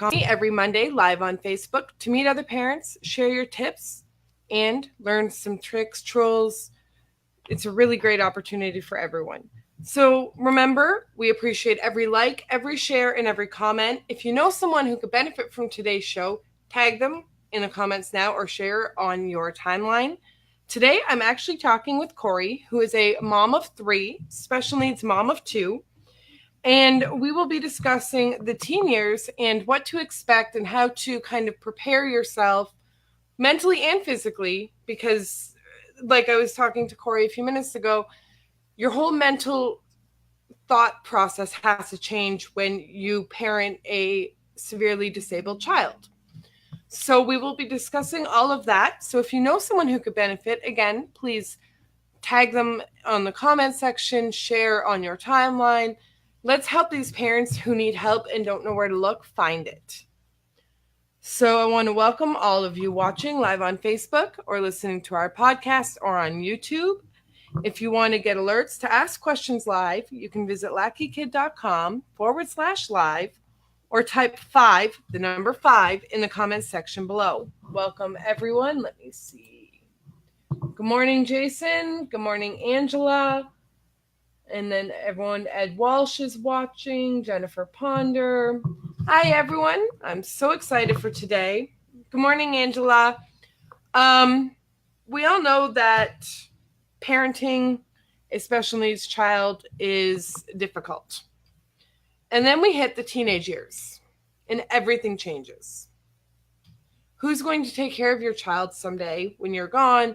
every Monday live on Facebook to meet other parents, share your tips, and learn some tricks, trolls. It's a really great opportunity for everyone. So remember, we appreciate every like, every share, and every comment. If you know someone who could benefit from today's show, tag them in the comments now or share on your timeline. Today, I'm actually talking with Corey, who is a mom of 3, special needs mom of 2. And we will be discussing the teen years and what to expect and how to kind of prepare yourself mentally and physically. Because, like I was talking to Corey a few minutes ago, your whole mental thought process has to change when you parent a severely disabled child. So we will be discussing all of that. So if you know someone who could benefit, again, please tag them on the comment section, share on your timeline. Let's help these parents who need help and don't know where to look find it. So I want to welcome all of you watching live on Facebook or listening to our podcast or on YouTube. If you want to get alerts to ask questions live, you can visit lackykid.com/live or type 5, the number 5, in the comments section below. Welcome, everyone. Let me see. Good morning, Jason. Good morning, Angela. And then everyone, Ed Walsh is watching, Jennifer Ponder. Hi, everyone. I'm so excited for today. Good morning, Angela. We all know that parenting a special needs child is difficult. And then we hit the teenage years, and everything changes. Who's going to take care of your child someday when you're gone?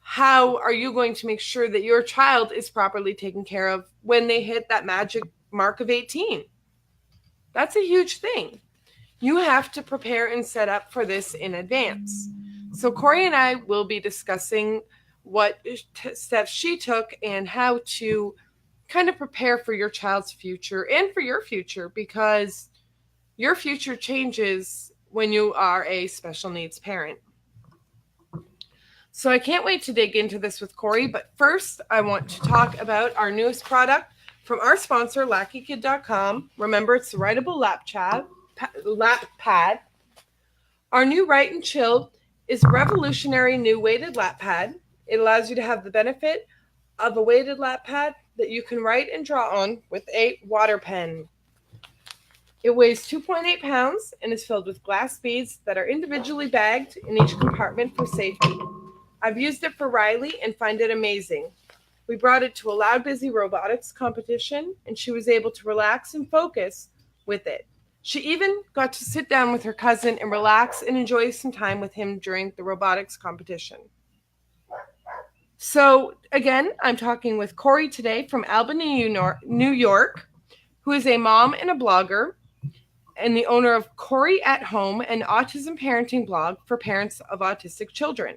How are you going to make sure that your child is properly taken care of when they hit that magic mark of 18? That's a huge thing. You have to prepare and set up for this in advance. So Corey and I will be discussing what steps she took and how to kind of prepare for your child's future and for your future, because your future changes when you are a special needs parent. So I can't wait to dig into this with Corey, but first I want to talk about our newest product from our sponsor, LackyKid.com. Remember, it's the Writable lap pad. Our new Write and Chill is a revolutionary new weighted lap pad. It allows you to have the benefit of a weighted lap pad that you can write and draw on with a water pen. It weighs 2.8 pounds and is filled with glass beads that are individually bagged in each compartment for safety. I've used it for Riley and find it amazing. We brought it to a Loud Busy robotics competition, and she was able to relax and focus with it. She even got to sit down with her cousin and relax and enjoy some time with him during the robotics competition. So, again, I'm talking with Corey today from Albany, New York, who is a mom and a blogger and the owner of Corey at Home, an autism parenting blog for parents of autistic children.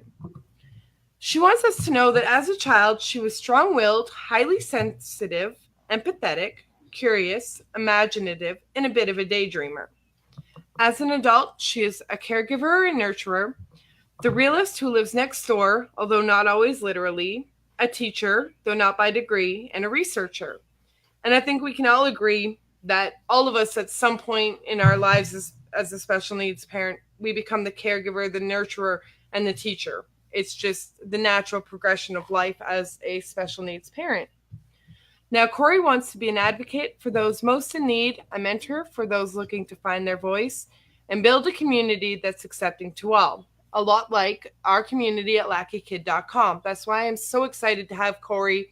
She wants us to know that as a child, she was strong-willed, highly sensitive, empathetic, curious, imaginative, and a bit of a daydreamer. As an adult, she is a caregiver and nurturer, the realist who lives next door, although not always literally, a teacher, though not by degree, and a researcher. And I think we can all agree that all of us at some point in our lives as a special needs parent, we become the caregiver, the nurturer, and the teacher. It's just the natural progression of life as a special needs parent. Now, Corey wants to be an advocate for those most in need, a mentor for those looking to find their voice, and build a community that's accepting to all. A lot like our community at LackyKid.com. That's why I'm so excited to have Corey,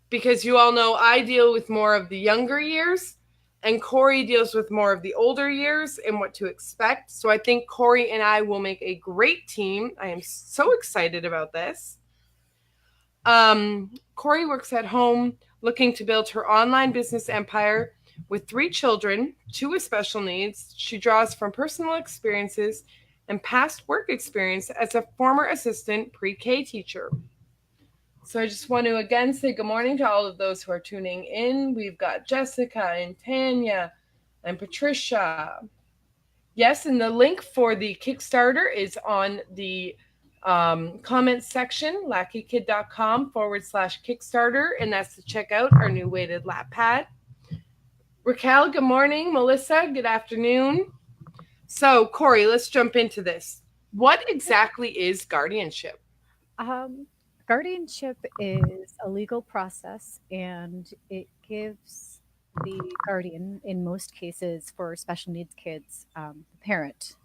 because you all know I deal with more of the younger years, and Corey deals with more of the older years and what to expect. So I think Corey and I will make a great team. I am so excited about this. Corey works at home looking to build her online business empire with 3 children, 2 with special needs. She draws from personal experiences and past work experience as a former assistant pre-K teacher. So I just want to again say good morning to all of those who are tuning in. We've got Jessica and Tanya and Patricia. Yes, and the link for the Kickstarter is on the comments section, lackykid.com/Kickstarter, and that's to check out our new weighted lap pad. Raquel, good morning. Melissa, good afternoon. So, Corey, let's jump into this. What exactly is guardianship? Um, Guardianship is a legal process and it gives the guardian, in most cases for special needs kids, the parent,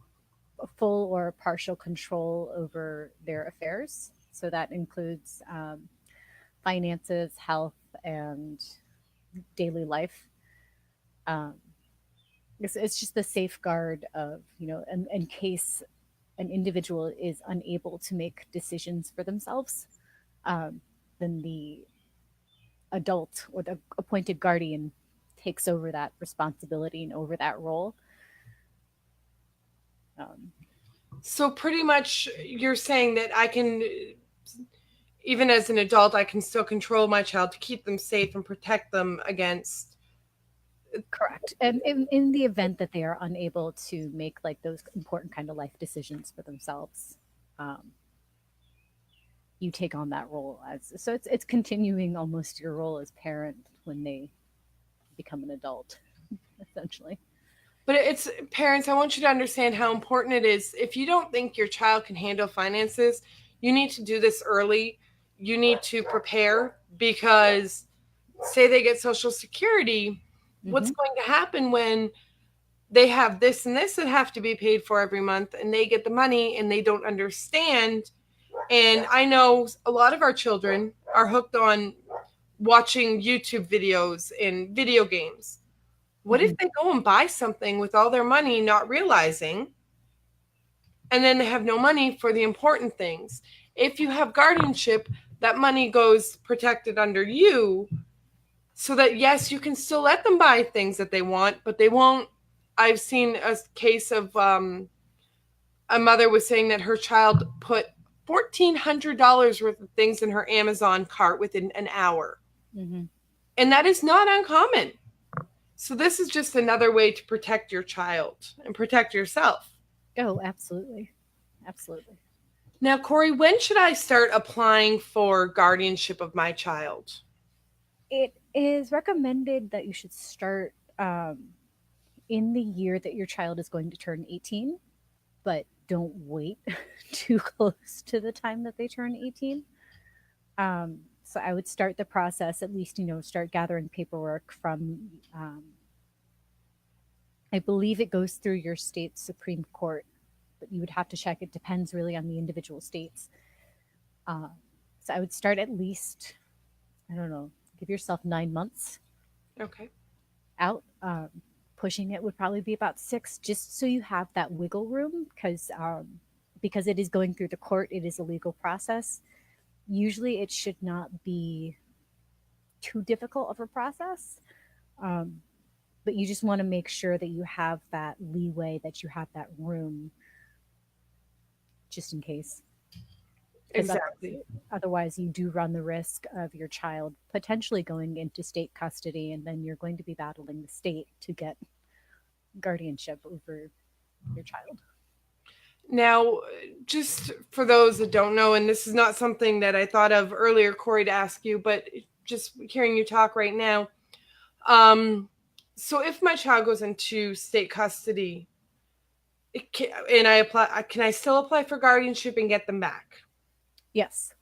a full or partial control over their affairs. So that includes finances, health, and daily life. Um, it's just the safeguard of, in case an individual is unable to make decisions for themselves, um, then the adult or the appointed guardian takes over that responsibility and over that role. Um, So, pretty much, you're saying that I can, even as an adult, I can still control my child to keep them safe and protect them against. Correct. And in the event that they are unable to make like those important kind of life decisions for themselves, um, you take on that role as so it's continuing almost your role as parent when they become an adult, essentially. But it's parents, I want you to understand how important it is. If you don't think your child can handle finances, you need to do this early. You need to prepare because, say, they get Social Security, what's Mm-hmm. going to happen when they have this and this that have to be paid for every month and they get the money and they don't understand? And I know a lot of our children are hooked on watching YouTube videos and video games. What Mm-hmm. if they go and buy something with all their money, not realizing, and then they have no money for the important things? If you have guardianship, that money goes protected under you so that, yes, you can still let them buy things that they want, but they won't. I've seen a case of a mother was saying that her child put $1,400 worth of things in her Amazon cart within an hour. Mm-hmm. And that is not uncommon. So, this is just another way to protect your child and protect yourself. Oh, absolutely, absolutely. Now, Corey, when should I start applying for guardianship of my child? It is recommended that you should start in the year that your child is going to turn 18, but don't wait too close to the time that they turn 18. So I would start the process, at least, start gathering paperwork from, I believe it goes through your state's Supreme Court, but you would have to check. It depends really on the individual states. Uh, so I would start at least, I don't know, give yourself 9 months Okay. out. Pushing it would probably be about six, just so you have that wiggle room, because it is going through the court. It is a legal process. Usually, it should not be too difficult of a process, um, but you just want to make sure that you have that leeway, that you have that room, just in case. Because Exactly. otherwise, you do run the risk of your child potentially going into state custody, and then you're going to be battling the state to get guardianship over your child. Now, just for those that don't know, and this is not something that I thought of earlier, Corey, to ask you, but just hearing you talk right now. Um, so, if my child goes into state custody, and I apply, can I still apply for guardianship and get them back? Yes.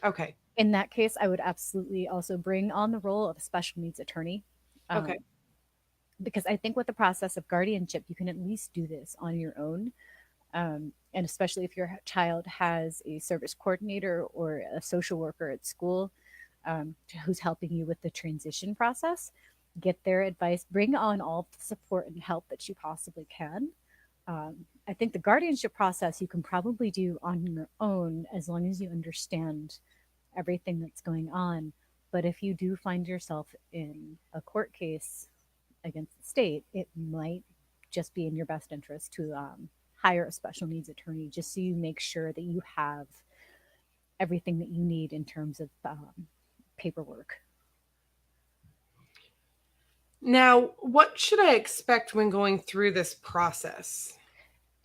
Okay. In that case, I would absolutely also bring on the role of a special needs attorney. Okay. Um, because I think with the process of guardianship, you can at least do this on your own. And especially if your child has a service coordinator or a social worker at school, who's helping you with the transition process, get their advice, bring on all the support and help that you possibly can. I think the guardianship process you can probably do on your own as long as you understand everything that's going on. But if you do find yourself in a court case against the state, it might just be in your best interest to hire a special needs attorney, just so you make sure that you have everything that you need in terms of paperwork. Now, what should I expect when going through this process?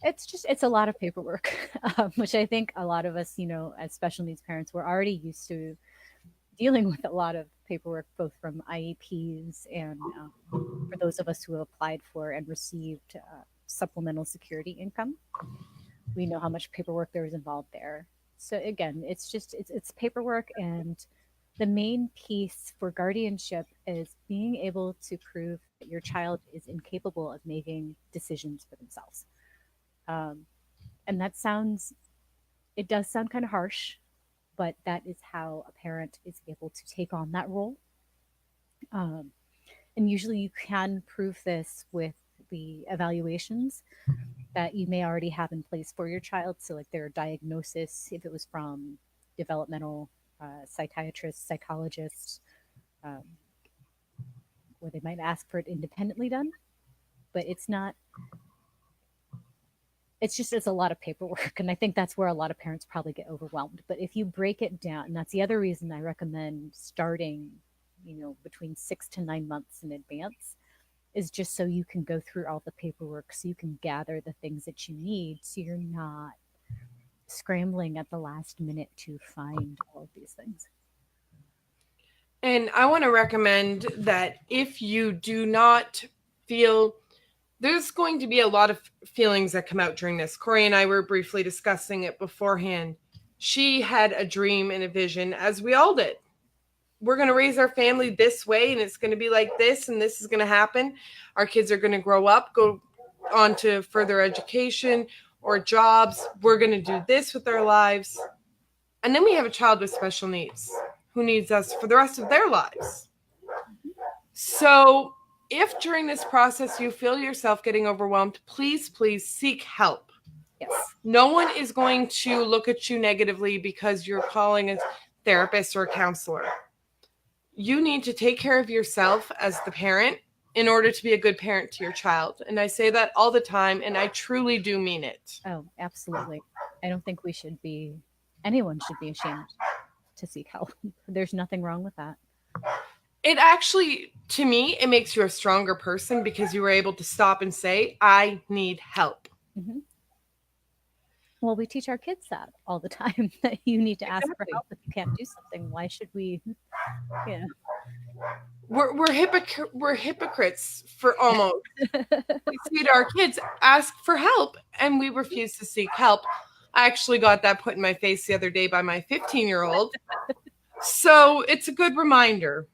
It's a lot of paperwork, which I think a lot of us, as special needs parents, we're already used to dealing with a lot of paperwork, both from IEPs and for those of us who have applied for and received supplemental security income. We know how much paperwork there is involved there. So again, it's paperwork, and the main piece for guardianship is being able to prove that your child is incapable of making decisions for themselves. Um, and it does sound kind of harsh, but that is how a parent is able to take on that role. Um, and usually you can prove this with the evaluations that you may already have in place for your child. So, like their diagnosis, if it was from developmental psychiatrists, psychologists, um, where they might ask for it independently done, but it's a lot of paperwork. And I think that's where a lot of parents probably get overwhelmed. But if you break it down, and that's the other reason I recommend starting, between 6 to 9 months in advance, is just so you can go through all the paperwork, so you can gather the things that you need, so you're not scrambling at the last minute to find all of these things. And I want to recommend that if you do not feel, there's going to be a lot of feelings that come out during this. Corey and I were briefly discussing it beforehand. She had a dream and a vision, as we all did. We're going to raise our family this way, and it's going to be like this, and this is going to happen. Our kids are going to grow up, go on to further education or jobs. We're going to do this with our lives. And then we have a child with special needs who needs us for the rest of their lives. So if during this process you feel yourself getting overwhelmed, please seek help. Yes. No one is going to look at you negatively because you're calling a therapist or a counselor. You need to take care of yourself as the parent in order to be a good parent to your child. And I say that all the time, and I truly do mean it. Oh, absolutely. I don't think anyone should be ashamed to seek help. There's nothing wrong with that. It actually, to me, it makes you a stronger person because you were able to stop and say, I need help. Mm-hmm. Well, we teach our kids that all the time, that you need to ask for help if you can't do something. Why should we? Yeah. We're hypocrites for almost. We say to our kids, ask for help, and we refuse to seek help. I actually got that put in my face the other day by my 15-year-old. So it's a good reminder.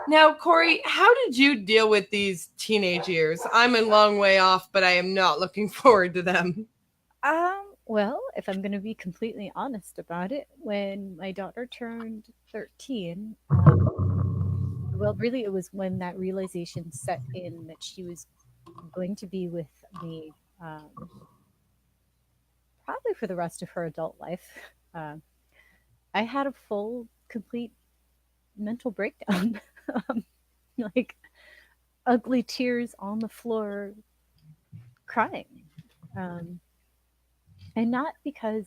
Now, Corey, how did you deal with these teenage years? I'm a long way off, but I am not looking forward to them. Well, if I'm going to be completely honest about it, when my daughter turned 13, well, really, it was when that realization set in that she was going to be with me probably for the rest of her adult life. I had a full, complete mental breakdown. Like ugly tears on the floor, crying. And not because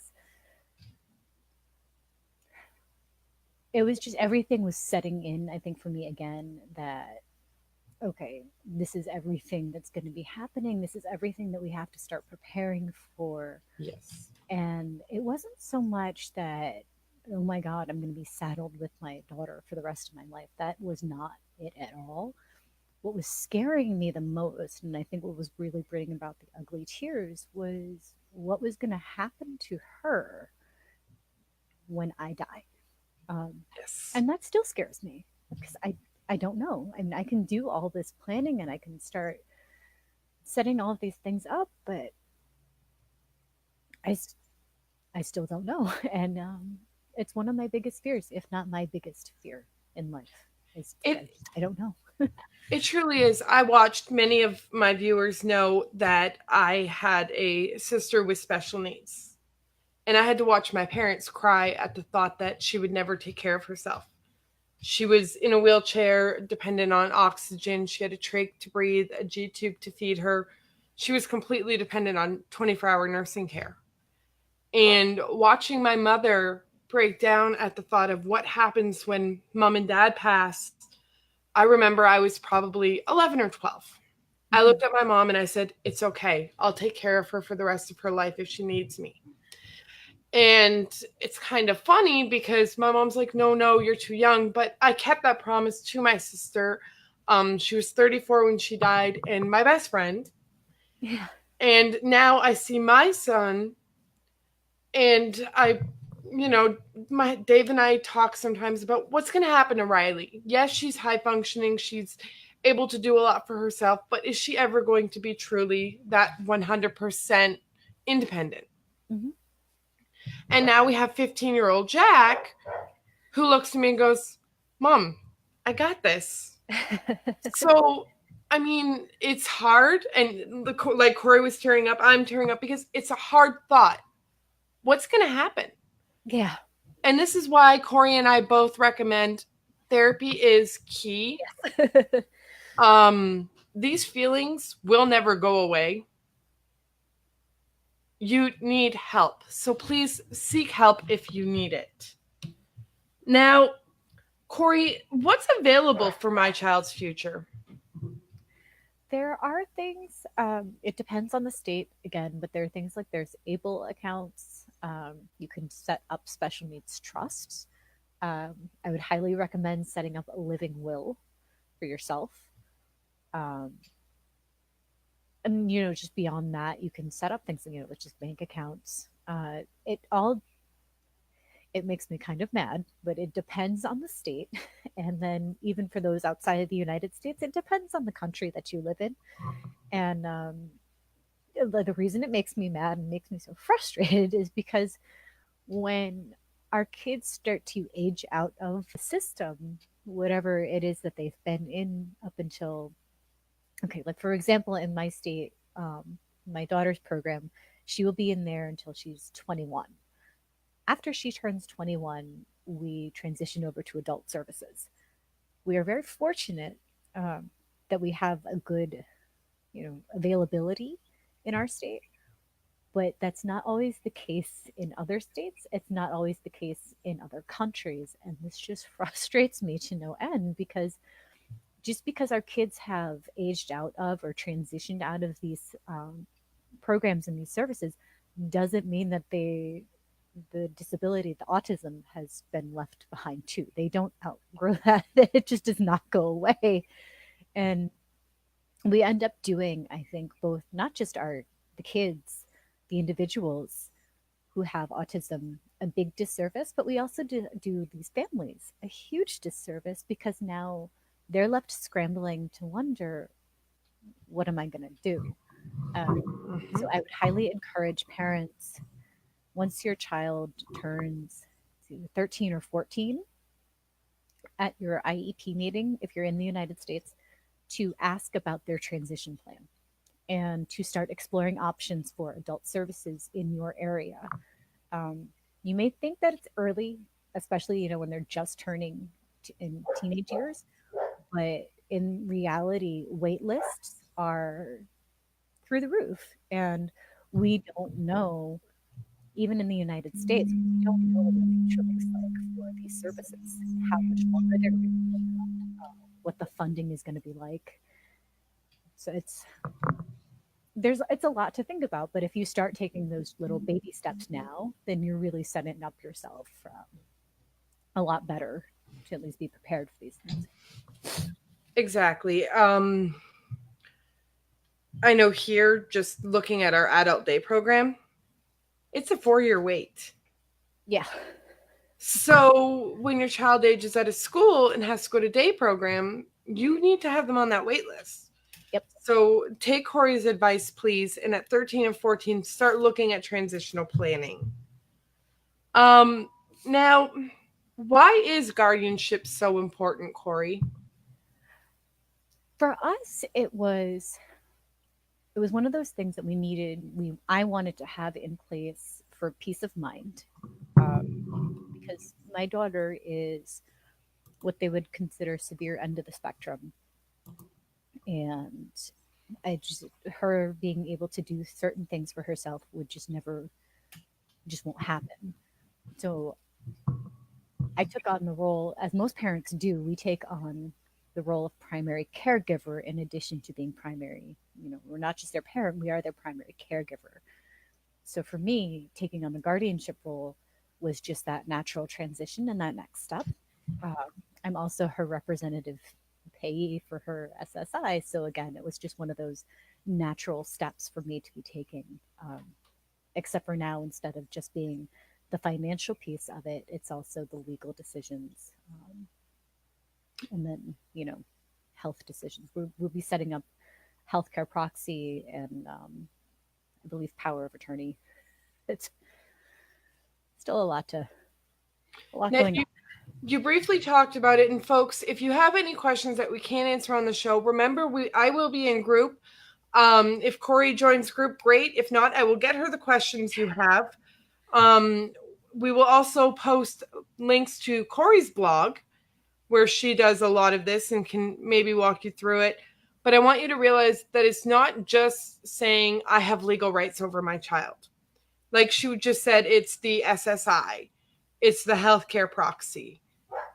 it was just everything was setting in, I think, for me again, that, okay, this is everything that's going to be happening. This is everything that we have to start preparing for. Yes. And it wasn't so much that, oh my God, I'm going to be saddled with my daughter for the rest of my life. That was not it at all. What was scaring me the most, and I think what was really bringing about the ugly tears, was what was going to happen to her when I die. Yes. And that still scares me because I don't know. I mean, I can do all this planning and I can start setting all of these things up, but I still don't know. And it's one of my biggest fears, if not my biggest fear in life. I don't know. It truly is. I watched, many of my viewers know that I had a sister with special needs. And I had to watch my parents cry at the thought that she would never take care of herself. She was in a wheelchair, dependent on oxygen. She had a trach to breathe, a G-tube to feed her. She was completely dependent on 24-hour nursing care. And watching my mother break down at the thought of what happens when mom and dad pass, I remember I was probably 11 or 12. I looked at my mom and I said, it's okay. I'll take care of her for the rest of her life if she needs me. And it's kind of funny because my mom's like, no, you're too young. But I kept that promise to my sister. She was 34 when she died. And my best friend Yeah. And now I see my son, and you know, my Dave and I talk sometimes about what's going to happen to Riley. Yes, she's high functioning. She's able to do a lot for herself, but is she ever going to be truly that 100% independent? Hmm. And now we have 15-year-old Jack who looks to me and goes, "Mom, I got this." So, I mean, it's hard. And like Corey was tearing up, I'm tearing up because it's a hard thought. What's going to happen? Yeah. And this is why Corey and I both recommend therapy is key. These feelings will never go away. You need help. So please seek help if you need it. Now, Corey, what's available for my child's future? There are things, it depends on the state again, but there are things like there's ABLE accounts. You can set up special needs trusts. I would highly recommend setting up a living will for yourself. Um, and, just beyond that, you can set up things, with just bank accounts. It makes me kind of mad, but it depends on the state. And then even for those outside of the United States, it depends on the country that you live in. And the reason it makes me mad and makes me so frustrated is because when our kids start to age out of the system, whatever it is that they've been in up until, okay, like for example, in my state, my daughter's program, she will be in there until she's 21. After she turns 21, we transition over to adult services. We are very fortunate um, that we have a good, availability in our state, but that's not always the case in other states. It's not always the case in other countries. And this just frustrates me to no end because just because our kids have aged out of or transitioned out of these programs and these services doesn't mean that the disability, the autism has been left behind too. They don't outgrow that. It just does not go away. And we end up doing, I think, both not just the kids, the individuals who have autism a big disservice, but we also do these families a huge disservice because now they're left scrambling to wonder, what am I going to do? So Mhm. I would highly encourage parents, once your child turns 13 or 14, at your IEP meeting, if you're in the United States, to ask about their transition plan and to start exploring options for adult services in your area. Um, you may think that it's early, especially when they're just turning in teenage years, but in reality, wait lists are through the roof, and we don't know. Even in the United States, we don't know what the future looks like for these services, how much longer they're going to be around, what the funding is going to be like. So it's a lot to think about, but if you start taking those little baby steps now, then you're really setting up yourself a lot better to at least be prepared for these things. Exactly. I know here, just looking at our adult day program, it's a 4-year wait. Yeah. So when your child ages out of school and has to go to day program, you need to have them on that wait list. Yep. So take Corey's advice, please, and at 13 and 14, start looking at transitional planning. Now, why is guardianship so important, Corey? For us, it was one of those things that I wanted to have in place for peace of mind, because my daughter is what they would consider severe end of the spectrum, and her being able to do certain things for herself would just won't happen. So I took on the role, as most parents do, we take on the role of primary caregiver in addition to being primary. We're not just their parent, we are their primary caregiver. So for me, taking on the guardianship role was just that natural transition and that next step. Um, I'm also her representative payee for her SSI. So again, it was just one of those natural steps for me to be taking. Except for now, instead of just being the financial piece of it, it's also the legal decisions. And then, health decisions. We'll be setting up healthcare proxy and I believe power of attorney. It's still a lot Now, going on. you briefly talked about it, and folks, if you have any questions that we can't answer on the show, remember I will be in group. If Corey joins group, great. If not, I will get her the questions you have. We will also post links to Corey's blog where she does a lot of this and can maybe walk you through it. But I want you to realize that it's not just saying I have legal rights over my child. Like she just said, it's the SSI, it's the healthcare proxy,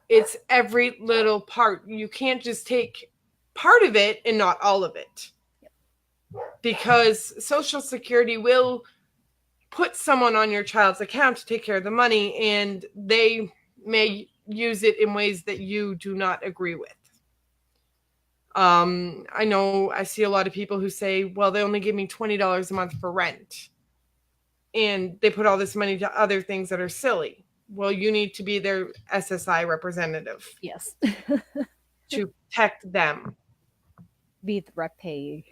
it's every little part. You can't just take part of it and not all of it, because Social Security will put someone on your child's account to take care of the money, and they may use it in ways that you do not agree with. I know I see a lot of people who say, well, they only give me $20 a month for rent, and they put all this money to other things that are silly. Well, you need to be their SSI representative. Yes. To protect them. Be the rep payee.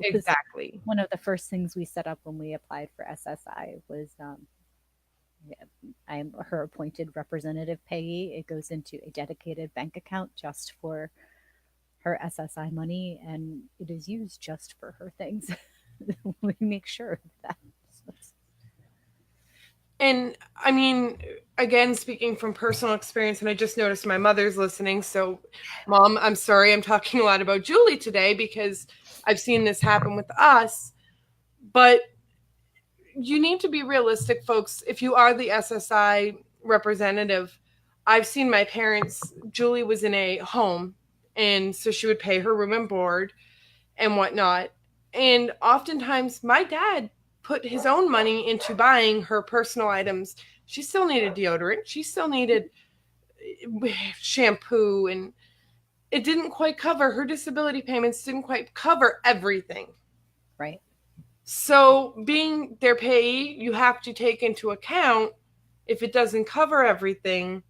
Exactly. One of the first things we set up when we applied for SSI was I'm her appointed representative payee. It goes into a dedicated bank account just for her SSI money, and it is used just for her things. We make sure of that. And I mean, again, speaking from personal experience, and I just noticed my mother's listening. So, Mom, I'm sorry I'm talking a lot about Julie today because I've seen this happen with us. But you need to be realistic, folks. If you are the SSI representative, I've seen my parents, Julie was in a home, and so she would pay her room and board and whatnot. And oftentimes my dad put his own money into buying her personal items. She still needed deodorant. She still needed shampoo, and it didn't quite cover her disability payments, didn't quite cover everything. Right. So being their payee, you have to take into account if it doesn't cover everything,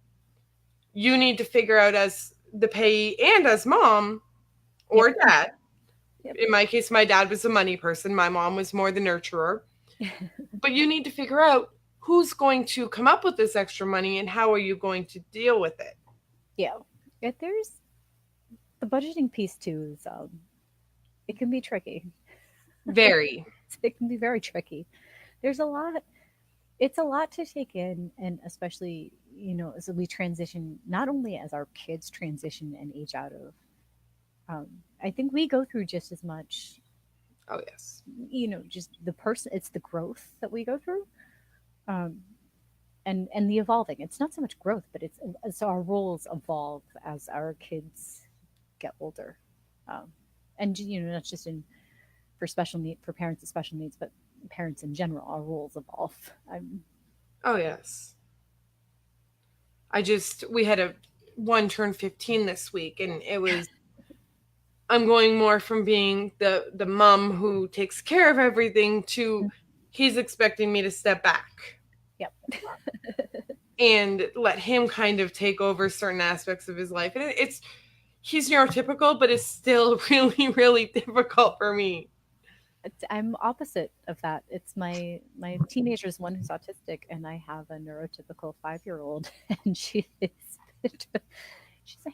you need to figure out as the payee and as mom or dad. Yep. In my case, my dad was a money person. My mom was more the nurturer. But you need to figure out who's going to come up with this extra money and how are you going to deal with it. Yeah. There's the budgeting piece too. Is it can be tricky. Very. It can be very tricky. There's a lot. It's a lot to take in, and especially as we transition, not only as our kids transition and age out of. I think we go through just as much. Oh, yes. Just the person, it's the growth that we go through. And the evolving. It's not so much growth, but it's our roles evolve as our kids get older. And, not just for parents with special needs, but parents in general, our roles evolve. Oh, yes. We had one turn 15 this week, and it was, I'm going more from being the mom who takes care of everything to he's expecting me to step back. Yep. And let him kind of take over certain aspects of his life. And he's neurotypical, but it's still really, really difficult for me. I'm opposite of that. It's my teenager is one who's autistic, and I have a neurotypical 5-year-old, and she's a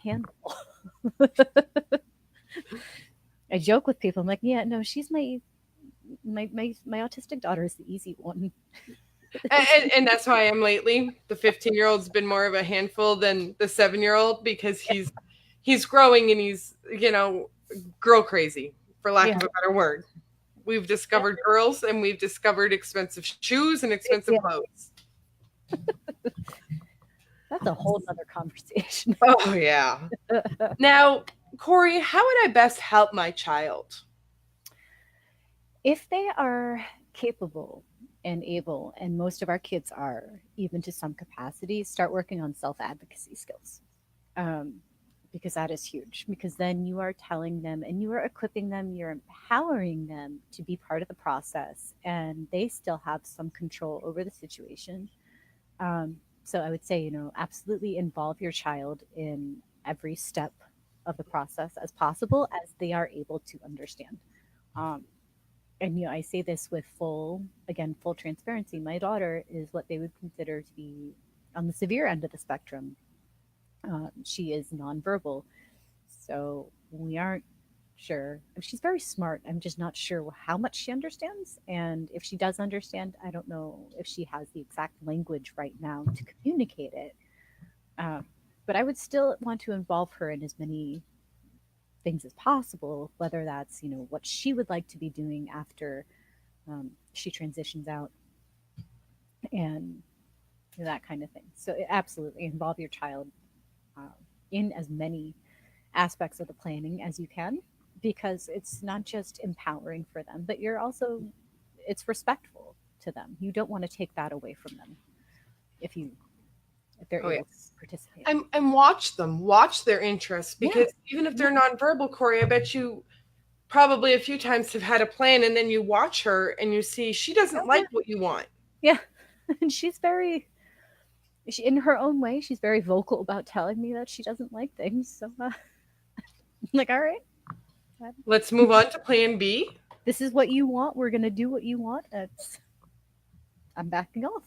handful. I joke with people. I'm like, yeah, no, she's my autistic daughter is the easy one. and that's why I am lately. The 15-year-old's been more of a handful than the 7-year-old because he's growing and he's girl crazy, for lack of a better word. We've discovered girls and we've discovered expensive shoes and expensive clothes. That's a whole other conversation. Oh, yeah. Now, Corey, how would I best help my child? If they are capable and able, and most of our kids are, even to some capacity, start working on self-advocacy skills. because that is huge. Because then you are telling them and you are equipping them, you're empowering them to be part of the process, and they still have some control over the situation. So I would say, absolutely involve your child in every step of the process as possible as they are able to understand. Um, and I say this with full transparency. My daughter is what they would consider to be on the severe end of the spectrum. She is nonverbal, so we aren't sure. She's very smart. I'm just not sure how much she understands, and if she does understand, I don't know if she has the exact language right now to communicate it. Um, but I would still want to involve her in as many things as possible, whether that's what she would like to be doing after she transitions out, and that kind of thing. So absolutely involve your child uh, in as many aspects of the planning as you can, because it's not just empowering for them, but it's respectful to them. You don't want to take that away from them if they're Oh, able to yes. participate. And watch their interests, because even if they're nonverbal, Corey, I bet you probably a few times have had a plan and then you watch her and you see she doesn't like what you want. Yeah. And in her own way, she's very vocal about telling me that she doesn't like things. So I'm like, all right, Let's move on to plan B. this is what you want. We're going to do what you want. I'm backing off.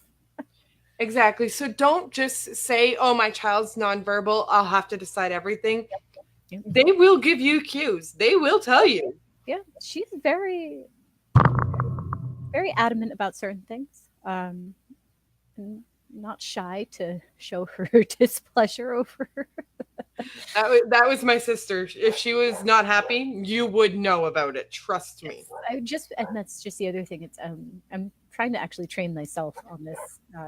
Exactly. So don't just say, oh, my child's nonverbal, I'll have to decide everything. Yep. They will give you cues. They will tell you. Yeah, she's very, very adamant about certain things. And not shy to show her displeasure over. That was my sister. If she was not happy, you would know about it. Trust me. And that's just the other thing. It's I'm trying to actually train myself on this.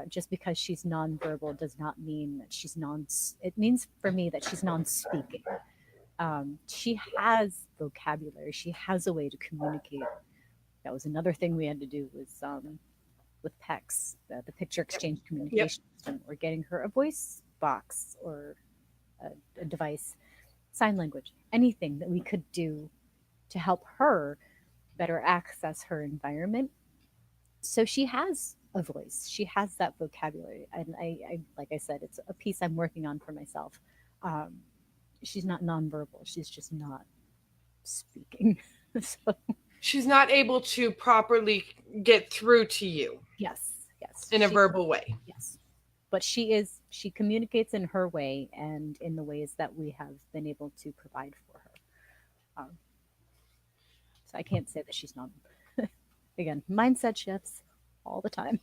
Just because she's nonverbal does not mean that she's non. It means for me that she's non-speaking. She has vocabulary. She has a way to communicate. That was another thing we had to do was with PECS, the picture exchange communication system, or getting her a voice box or a device, sign language, anything that we could do to help her better access her environment. So she has a voice. She has that vocabulary. And I like I said, it's a piece I'm working on for myself. She's not nonverbal. She's just not speaking. So she's not able to properly get through to you. Yes. In a verbal way. Yes. But she communicates in her way and in the ways that we have been able to provide for her. So I can't say that she's not. Again, mindset shifts all the time.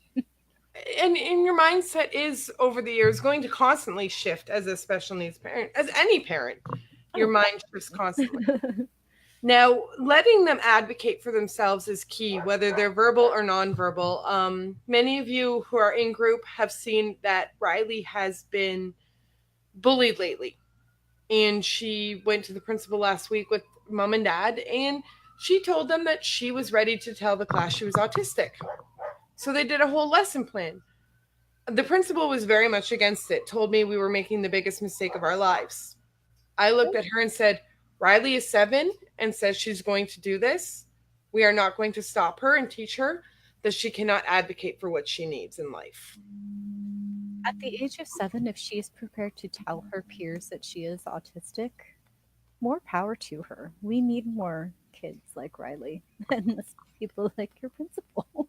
And your mindset is over the years going to constantly shift as a special needs parent, as any parent. Your mind shifts constantly. Now, letting them advocate for themselves is key, whether they're verbal or nonverbal. Many of you who are in group have seen that Riley has been bullied lately. And she went to the principal last week with mom and dad, and she told them that she was ready to tell the class she was autistic. So they did a whole lesson plan. The principal was very much against it, told me we were making the biggest mistake of our lives. I looked at her and said, Riley is 7 and says she's going to do this. We are not going to stop her and teach her that she cannot advocate for what she needs in life. At the age of 7, if she is prepared to tell her peers that she is autistic, more power to her. We need more kids like Riley and people like your principal.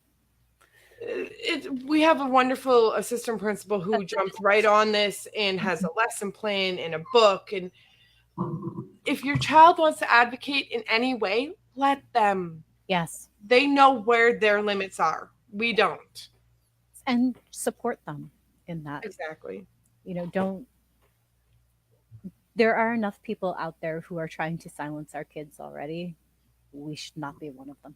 We have a wonderful assistant principal who jumped right on this and has a lesson plan and a book. And if your child wants to advocate in any way, let them. Yes. They know where their limits are. We don't. And support them in that. Exactly. There are enough people out there who are trying to silence our kids already. We should not be one of them.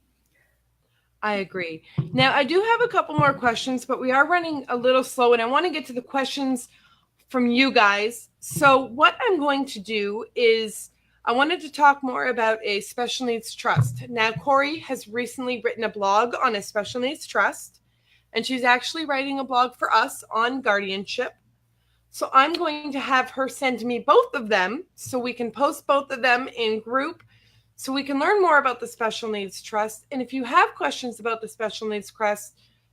I agree. Now, I do have a couple more questions, but we are running a little slow, and I want to get to the questions from you guys. So what I'm going to do is I wanted to talk more about a special needs trust. Now, Corey has recently written a blog on a special needs trust, and she's actually writing a blog for us on guardianship. So I'm going to have her send me both of them so we can post both of them in group so we can learn more about the Special Needs Trust. And if you have questions about the Special Needs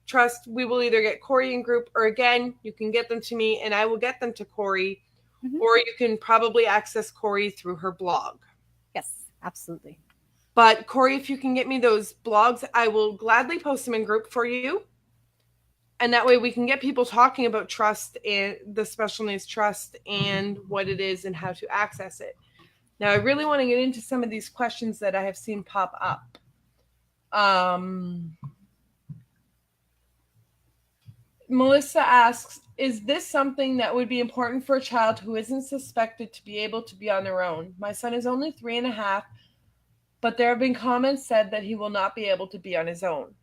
Trust, we will either get Corey in group, or again, you can get them to me and I will get them to Corey, or you can probably access Corey through her blog. Yes, absolutely. But Corey, if you can get me those blogs, I will gladly post them in group for you. And that way we can get people talking about trust and the Special Needs Trust and what it is and how to access it. Now, I really want to get into some of these questions that I have seen pop up. Melissa asks, is this something that would be important for a child who isn't suspected to be able to be on their own? My son is only 3.5, but there have been comments said that he will not be able to be on his own.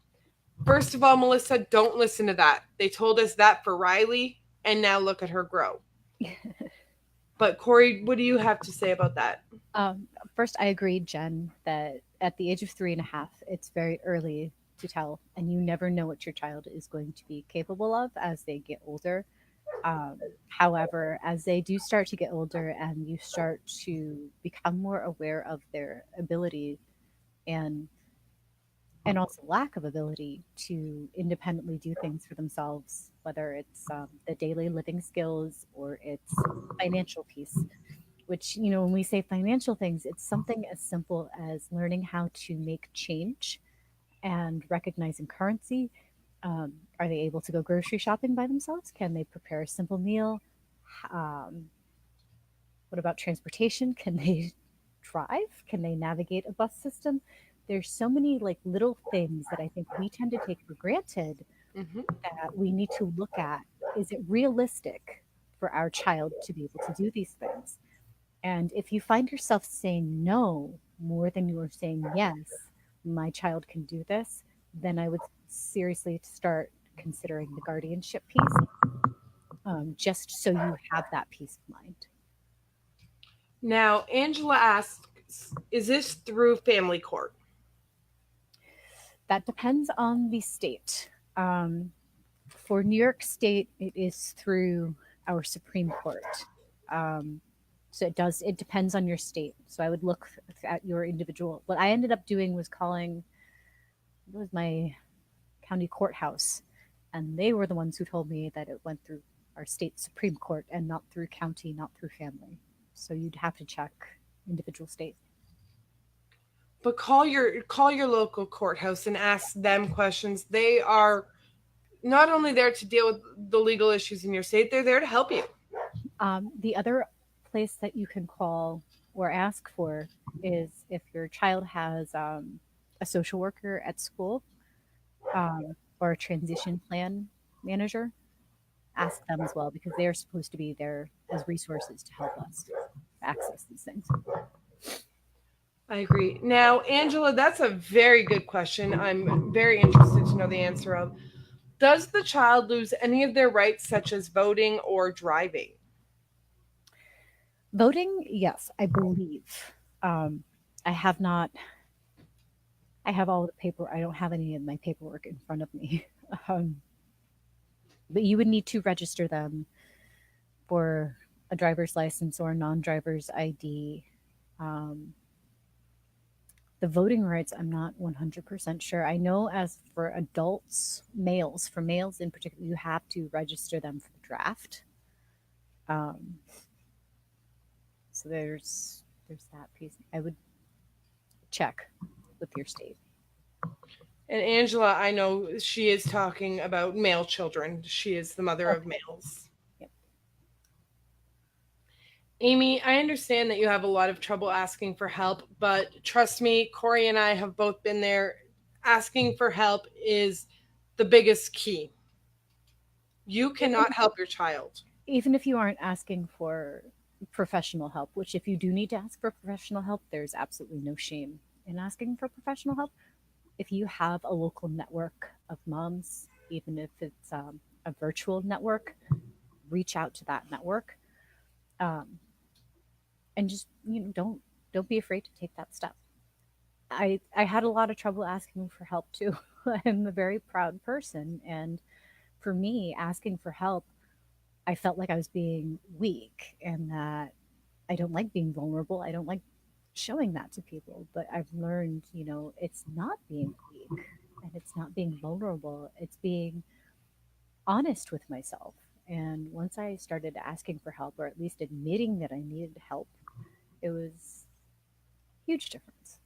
First of all, Melissa, don't listen to that. They told us that for Riley, and now look at her grow. But Corey, what do you have to say about that? First, I agree, Jen, that at the age of 3.5, it's very early to tell, and you never know what your child is going to be capable of as they get older. However, as they do start to get older and you start to become more aware of their ability and also lack of ability to independently do things for themselves, whether it's the daily living skills or it's financial piece. Which, when we say financial things, it's something as simple as learning how to make change and recognizing currency. Are they able to go grocery shopping by themselves? Can they prepare a simple meal? Um, what about transportation? Can they drive? Can they navigate a bus system? There's so many like little things that I think we tend to take for granted that we need to look at. Is it realistic for our child to be able to do these things? And if you find yourself saying no more than you are saying yes, my child can do this, then I would seriously start considering the guardianship piece, just so you have that peace of mind. Now, Angela asks, is this through family court? That depends on the state. For New York State, it is through our Supreme Court. So it depends on your state. So I would look at your individual. What I ended up doing was calling, it was my county courthouse, and they were the ones who told me that it went through our state Supreme Court and not through county, not through family. So you'd have to check individual state. But call your local courthouse and ask them questions. They are not only there to deal with the legal issues in your state, they're there to help you. The other place that you can call or ask for is if your child has a social worker at school, or a transition plan manager. Ask them as well, because they are supposed to be there as resources to help us access these things. I agree. Now, Angela, that's a very good question. I'm very interested to know the answer of. Does the child lose any of their rights, such as voting or driving? Voting, yes, I believe. I have not. I have all the paper. I don't have any of my paperwork in front of me. But you would need to register them for a driver's license or a non-driver's ID. The voting rights, I'm not 100% sure. I know as for adults, for males in particular, you have to register them for the draft. So there's that piece. I would check with your state. And Angela, I know she is talking about male children. She is the mother of males. Yep. Amy, I understand that you have a lot of trouble asking for help, but trust me, Corey and I have both been there. Asking for help is the biggest key. You cannot help your child. Even if you aren't asking for professional help, which if you do need to ask for professional help, there's absolutely no shame in asking for professional help. If you have a local network of moms, even if it's a virtual network, reach out to that network, and just don't be afraid to take that step. I had a lot of trouble asking for help too. I'm a very proud person, and for me, asking for help I felt like I was being weak and that I don't like being vulnerable. I don't like showing that to people. But I've learned, it's not being weak and it's not being vulnerable. It's being honest with myself. And once I started asking for help, or at least admitting that I needed help, it was a huge difference.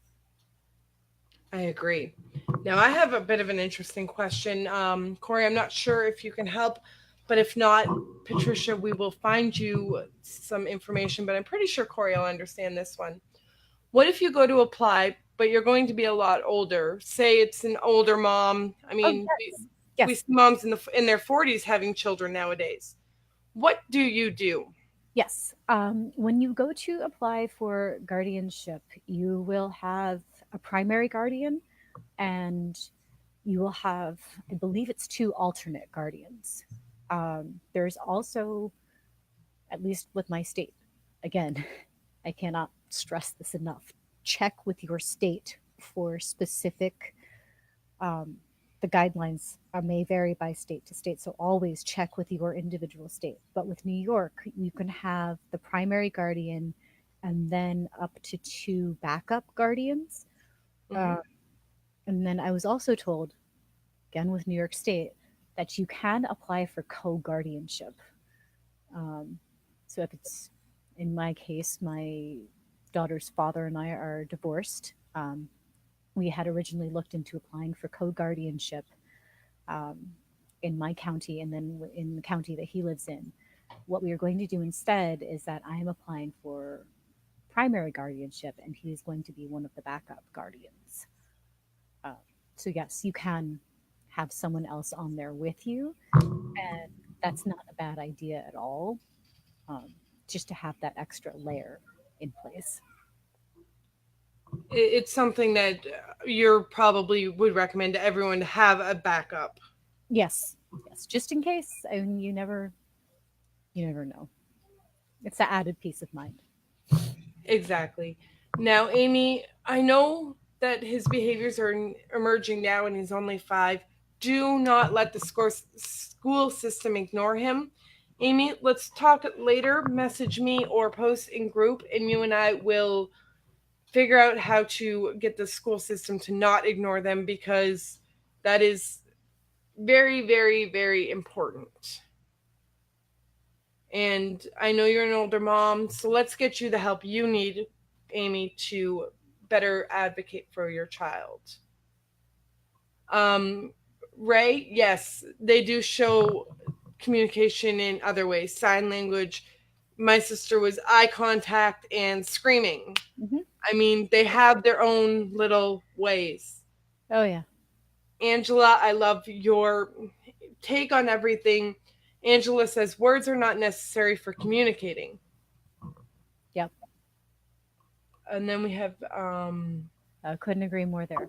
I agree. Now, I have a bit of an interesting question. Corey, I'm not sure if you can help, but if not, Patricia, we will find you some information, but I'm pretty sure Corey will understand this one. What if you go to apply, but you're going to be a lot older? Say it's an older mom. I Oh, mean, yes. we Yes. see moms in their 40s having children nowadays. What do you do? Yes. When you go to apply for guardianship, you will have a primary guardian and you will have, I believe it's two alternate guardians. There's also, at least with my state, again, I cannot stress this enough. Check with your state for specific, um, the guidelines may vary by state to state. So always check with your individual state. But with New York, you can have the primary guardian and then up to two backup guardians. Mm-hmm. Uh, and then I was also told, again with New York State, that you can apply for co guardianship. Um, so if it's in my case, my daughter's father and I are divorced. We had originally looked into applying for co guardianship um, in my county and then in the county that he lives in. What we are going to do instead is that I am applying for primary guardianship and he is going to be one of the backup guardians. Uh, so, yes, you can have someone else on there with you, and that's not a bad idea at all, um, just to have that extra layer in place. It's something that you probably would recommend to everyone to have a backup. Yes, yes, just in case. I mean, you never know. It's the added peace of mind. Exactly. Now, Amy, I know that his behaviors are emerging now and he's only 5. Do not let the school system ignore him. Amy, let's talk later. Message me or post in group, and you and I will figure out how to get the school system to not ignore them because that is very, very, very important. And I know you're an older mom, so let's get you the help you need, Amy, to better advocate for your child. Um, Ray, yes, they do show communication in other ways, sign language. My sister was eye contact and screaming. Hmm. I mean, they have their own little ways. Oh yeah. Angela, I love your take on everything. Angela says words are not necessary for communicating. Yep. And then we have Couldn't agree more there.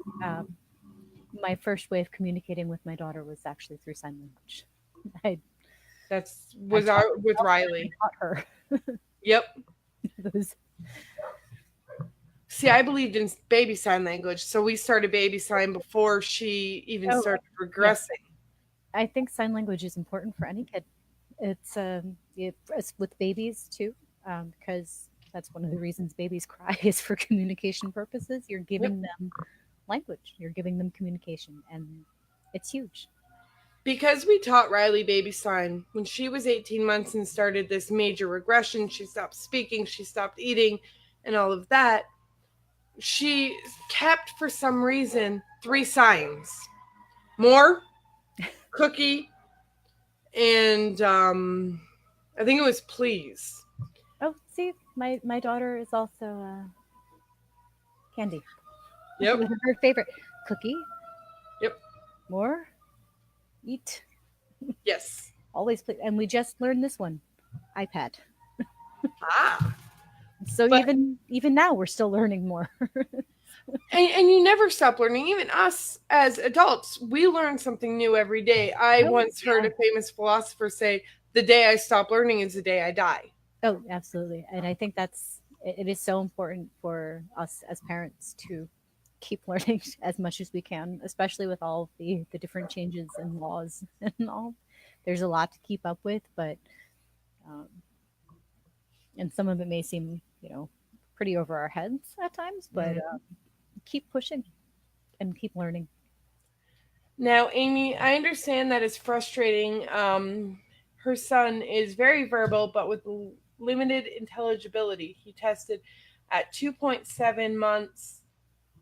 My first way of communicating with my daughter was actually through sign language. I, that's I was taught our with myself and I Riley. taught her. Yep. Those, See, I believed in baby sign language, so we started baby sign before she even oh, started yes. regressing. I think sign language is important for any kid. It's with babies too, because that's one of the reasons babies cry is for communication purposes. You're Yep. giving them language, you're giving them communication, and it's huge. Because we taught Riley baby sign when she was 18 months and started this major regression, she stopped speaking, she stopped eating, and all of that. She kept, for some reason, 3 signs: more, cookie, and I think it was please. Oh, see, my daughter is also candy. Yep. Her favorite cookie, Yep. more, eat, Yes. always play. And we just learned this one, iPad. Ah. So But even now we're still learning more. and you never stop learning. Even us as adults, we learn something new every day. I Oh once heard yeah. a famous philosopher say, "The day I stop learning is the day I die." Oh, absolutely. And I think it is so important for us as parents to keep learning as much as we can, especially with all the different changes in laws and all. There's a lot to keep up with, but Um, and some of it may seem, pretty over our heads at times, but keep pushing and keep learning. Now, Amy, I understand that it's frustrating. Her son is very verbal, but with limited intelligibility. He tested at 2.7 months,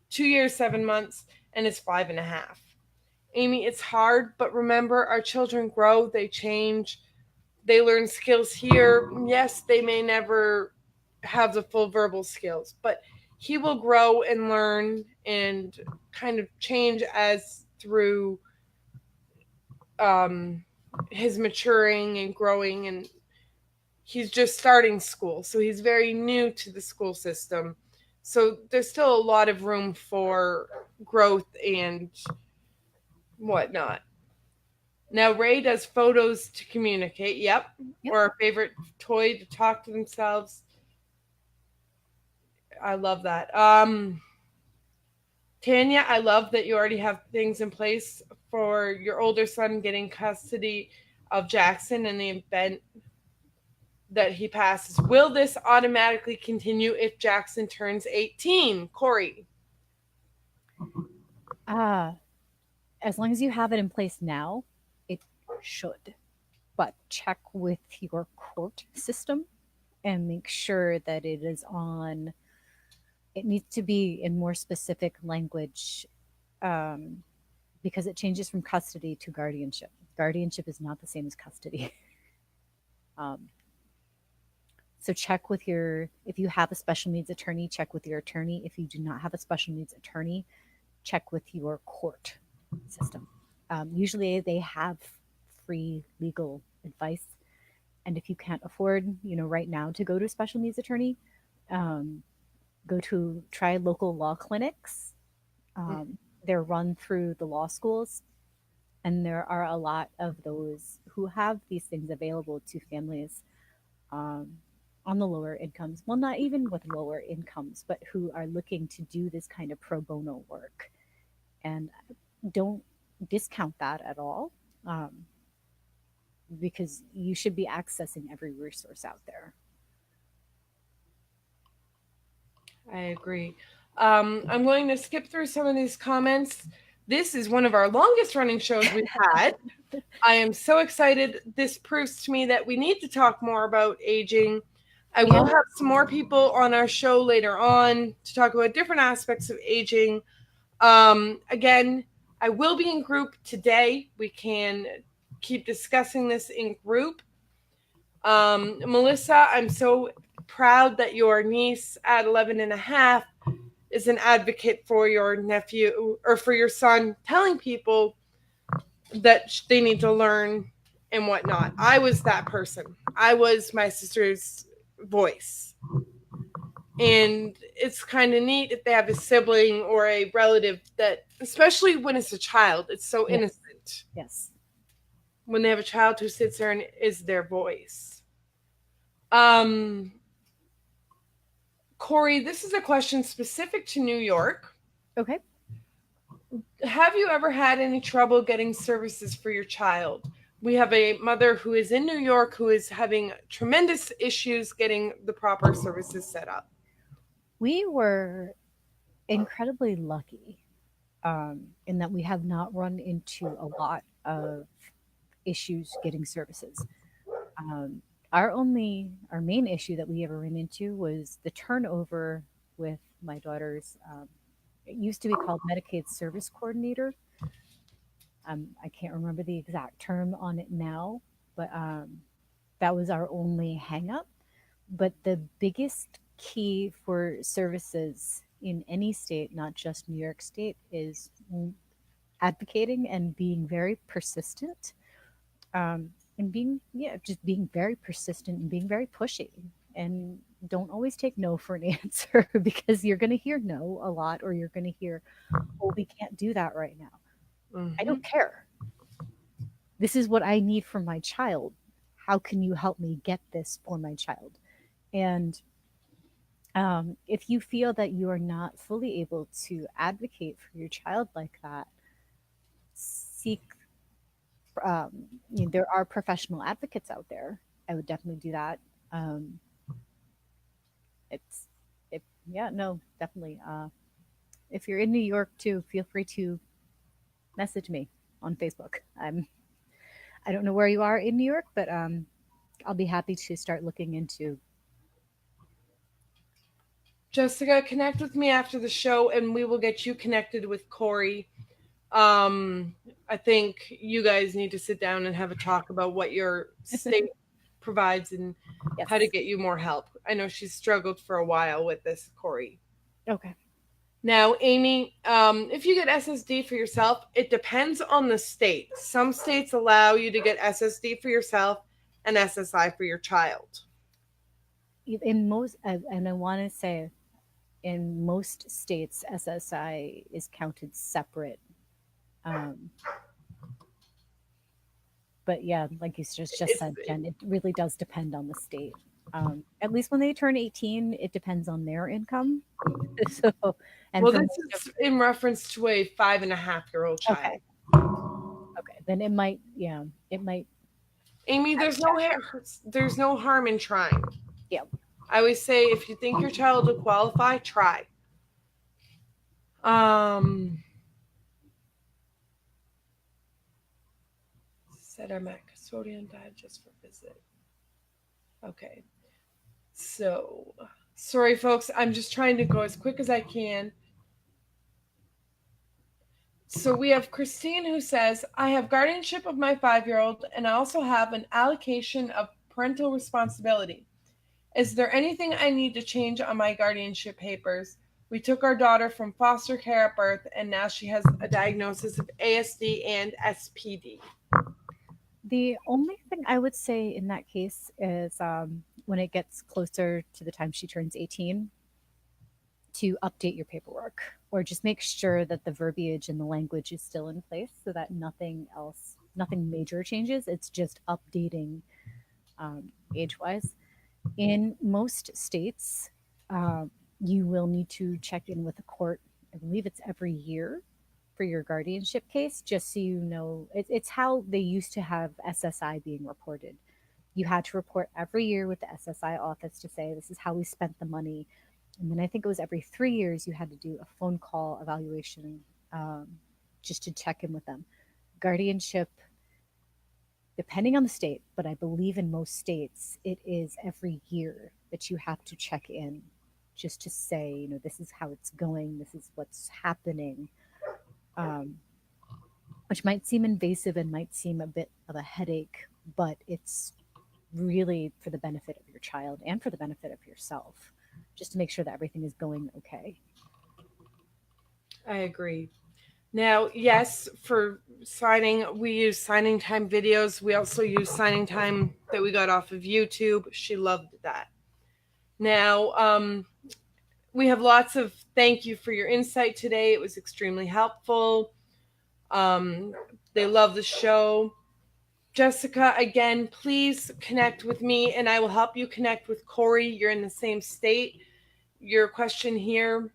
2 years, 7 months, and is 5.5. Amy, it's hard, but remember, our children grow, they change, they learn skills here. Yes, they may never have the full verbal skills, but he will grow and learn and kind of change as through um, his maturing and growing, and he's just starting school, so he's very new to the school system. So there's still a lot of room for growth and whatnot. Now Ray does photos to communicate. Yep. Yep. Or a favorite toy to talk to themselves. I love that. Tanya, I love that you already have things in place for your older son getting custody of Jackson in the event that he passes. Will this automatically continue if Jackson turns 18? Corey. As long as you have it in place now, it should. But check with your court system and make sure that it is on. It needs to be in more specific language, um, because it changes from custody to guardianship. Guardianship is not the same as custody. um, so check with if you have a special needs attorney, check with your attorney. If you do not have a special needs attorney, check with your court system. Usually they have free legal advice. And if you can't afford, right now to go to a special needs attorney, um, try local law clinics. They're run through the law schools, and there are a lot of those who have these things available to families um, on the lower incomes. Well, not even with lower incomes, but who are looking to do this kind of pro bono work. And don't discount that at all, because you should be accessing every resource out there. I agree. I'm going to skip through some of these comments. This is one of our longest running shows we've had. I am so excited. This proves to me that we need to talk more about aging. I will have some more people on our show later on to talk about different aspects of aging. Again, I will be in group today. We can keep discussing this in group. Melissa, I'm so proud that your niece at 11.5 is an advocate for your nephew or for your son, telling people that they need to learn and whatnot. I was that person. I was my sister's voice. And it's kind of neat if they have a sibling or a relative that, especially when it's a child, it's so innocent. Yes. When they have a child who sits there and is their voice. Corey, this is a question specific to New York. Okay. Have you ever had any trouble getting services for your child? We have a mother who is in New York who is having tremendous issues getting the proper services set up. We were incredibly lucky in that we have not run into a lot of issues getting services. Our main issue that we ever ran into was the turnover with my daughter's. It used to be called Medicaid Service Coordinator. I can't remember the exact term on it now, but that was our only hang up. But the biggest key for services in any state, not just New York State, is advocating and being very persistent. And just being very persistent and being very pushy, and don't always take no for an answer, because you're going to hear no a lot, or you're going to hear, oh, we can't do that right now. Mm-hmm. I don't care. This is what I need for my child. How can you help me get this for my child? And if you feel that you are not fully able to advocate for your child like that, seek there are professional advocates out there, I would definitely do that. Um, it's it yeah, no, definitely. If you're in New York too, feel free to message me on Facebook. I don't know where you are in New York, but I'll be happy to start looking into. Jessica, connect with me after the show and we will get you connected with Corey. I think you guys need to sit down and have a talk about what your state provides and Yes. how to get you more help. I know she's struggled for a while with this, Corey. Okay. Now, Amy, if you get SSD for yourself, it depends on the state. Some states allow you to get SSD for yourself and SSI for your child. In most, and I want to say, in most states, SSI is counted separate. But yeah, like you just said, Jen, it really does depend on the state. At least when they turn 18, it depends on their income. So, and well, this is in reference to a 5.5-year-old child. Okay. Okay, then it might. Amy, there's no harm in trying. Yeah. I always say, if you think your child will qualify, try. Said I'm at custodian died just for visit. Okay. So, sorry, folks. I'm just trying to go as quick as I can. So we have Christine who says, I have guardianship of my 5-year-old and I also have an allocation of parental responsibility. Is there anything I need to change on my guardianship papers? We took our daughter from foster care at birth and now she has a diagnosis of ASD and SPD. The only thing I would say in that case is when it gets closer to the time she turns 18, to update your paperwork or just make sure that the verbiage and the language is still in place so that nothing major changes. It's just updating age-wise. In most states, you will need to check in with the court. I believe it's every year for your guardianship case, just so you know. It's how they used to have SSI being reported. You had to report every year with the SSI office to say, this is how we spent the money. And then I think it was every 3 years you had to do a phone call evaluation just to check in with them. Guardianship, depending on the state, but I believe in most states, it is every year that you have to check in just to say, this is how it's going, this is what's happening, which might seem invasive and might seem a bit of a headache, but it's really for the benefit of your child and for the benefit of yourself, just to make sure that everything is going okay. I agree. Now, yes, for signing, we use signing time videos. We also use signing time that we got off of YouTube. She loved that. Now, we have lots of thank you for your insight today. It was extremely helpful. They love the show. Jessica, again, please connect with me and I will help you connect with Corey. You're in the same state. Your question here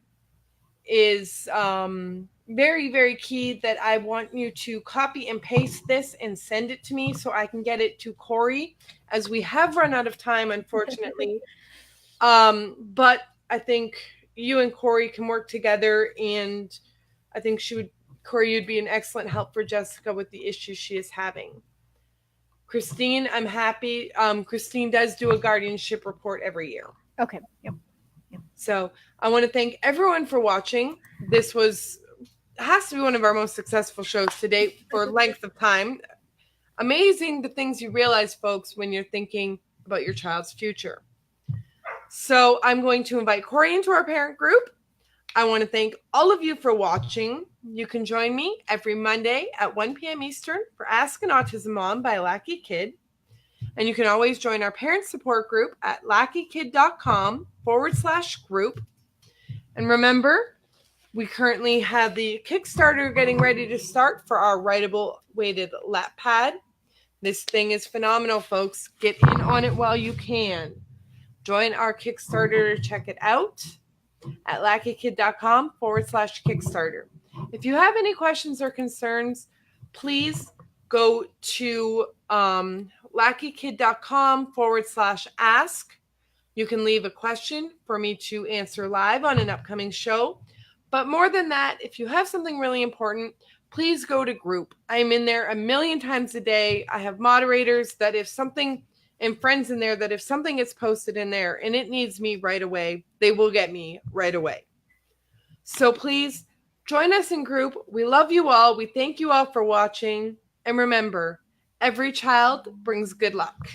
is very, very key, that I want you to copy and paste this and send it to me so I can get it to Corey, as we have run out of time, unfortunately. But I think you and Corey can work together, and I think Corey, you'd be an excellent help for Jessica with the issues she is having. Christine, I'm happy. Christine does do a guardianship report every year. Okay. Yep. So I want to thank everyone for watching. This has to be one of our most successful shows to date for length of time. Amazing the things you realize, folks, when you're thinking about your child's future. So I'm going to invite Corey into our parent group. I want to thank all of you for watching. You can join me every Monday at 1 p.m. Eastern for Ask an Autism Mom by Lackey Kid. And you can always join our parent support group at lackeykid.com/group. And remember, we currently have the Kickstarter getting ready to start for our writable weighted lap pad. This thing is phenomenal, folks. Get in on it while you can. Join our Kickstarter to check it out at lackeykid.com/Kickstarter. If you have any questions or concerns, please go to lackykid.com/ask. You can leave a question for me to answer live on an upcoming show. But more than that, if you have something really important, please go to group. I'm in there a million times a day. I have moderators that if something, and friends in there, that if something gets posted in there and it needs me right away, they will get me right away. So please join us in group. We love you all. We thank you all for watching. And remember, every child brings good luck.